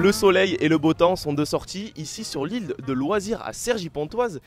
Le soleil et le beau temps sont de sortie ici sur l'île de loisirs à Cergy-Pontoise,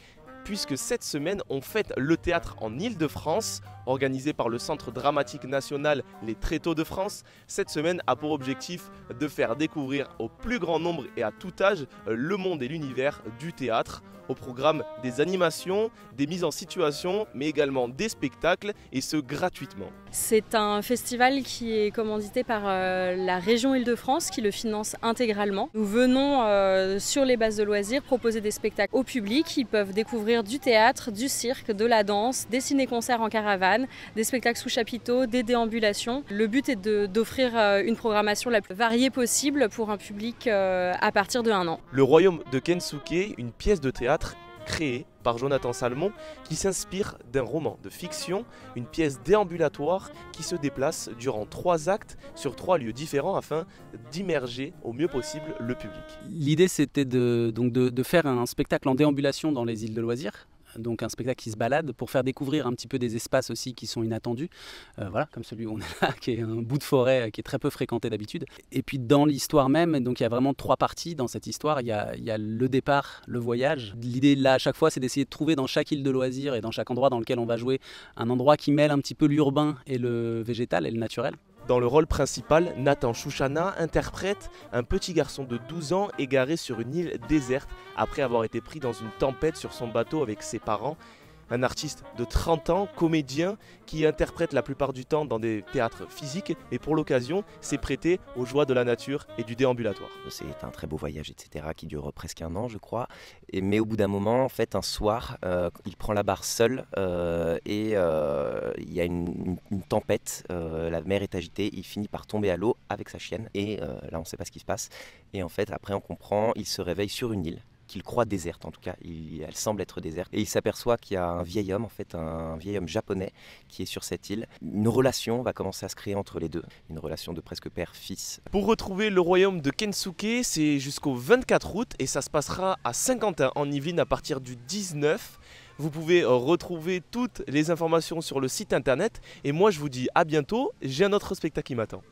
puisque cette semaine on fête le théâtre en Île-de-France, organisé par le Centre dramatique national Les Tréteaux de France. Cette semaine a pour objectif de faire découvrir au plus grand nombre et à tout âge le monde et l'univers du théâtre. Au programme des animations, des mises en situation, mais également des spectacles, et ce gratuitement. C'est un festival qui est commandité par la région Île-de-France qui le finance intégralement. Nous venons sur les bases de loisirs proposer des spectacles au public. Ils peuvent découvrir du théâtre, du cirque, de la danse, des ciné-concerts en caravane, des spectacles sous chapiteaux, des déambulations. Le but est d'offrir une programmation la plus variée possible pour un public à partir de 1 an. Le Royaume de Kensuke, une pièce de théâtre créée par Jonathan Salmon qui s'inspire d'un roman de fiction, une pièce déambulatoire qui se déplace durant 3 actes sur 3 lieux différents afin d'immerger au mieux possible le public. L'idée c'était de faire un spectacle en déambulation dans les îles de loisirs. Donc un spectacle qui se balade pour faire découvrir un petit peu des espaces aussi qui sont inattendus, voilà, comme celui où on est là, qui est un bout de forêt qui est très peu fréquenté d'habitude. Et puis dans l'histoire même, donc il y a vraiment 3 parties dans cette histoire. Il y a le départ, le voyage. L'idée là à chaque fois, c'est d'essayer de trouver dans chaque île de loisirs et dans chaque endroit dans lequel on va jouer un endroit qui mêle un petit peu l'urbain et le végétal et le naturel. Dans le rôle principal, Nathan Chouchana interprète un petit garçon de 12 ans égaré sur une île déserte après avoir été pris dans une tempête sur son bateau avec ses parents. Un artiste de 30 ans, comédien, qui interprète la plupart du temps dans des théâtres physiques, mais pour l'occasion s'est prêté aux joies de la nature et du déambulatoire. C'est un très beau voyage, etc., qui dure presque 1 an, je crois. Mais au bout d'un moment, en fait, un soir, il prend la barre seul et il y a une tempête. La mer est agitée, il finit par tomber à l'eau avec sa chienne. Et là, on ne sait pas ce qui se passe. Et en fait, après, on comprend, il se réveille sur une île qu'il croit déserte, en tout cas, elle semble être déserte. Et il s'aperçoit qu'il y a un vieil homme, en fait, un vieil homme japonais qui est sur cette île. Une relation va commencer à se créer entre les deux, une relation de presque père-fils. Pour retrouver le royaume de Kensuke, c'est jusqu'au 24 août et ça se passera à Saint-Quentin en Yvelines à partir du 19. Vous pouvez retrouver toutes les informations sur le site internet et moi je vous dis à bientôt, j'ai un autre spectacle qui m'attend.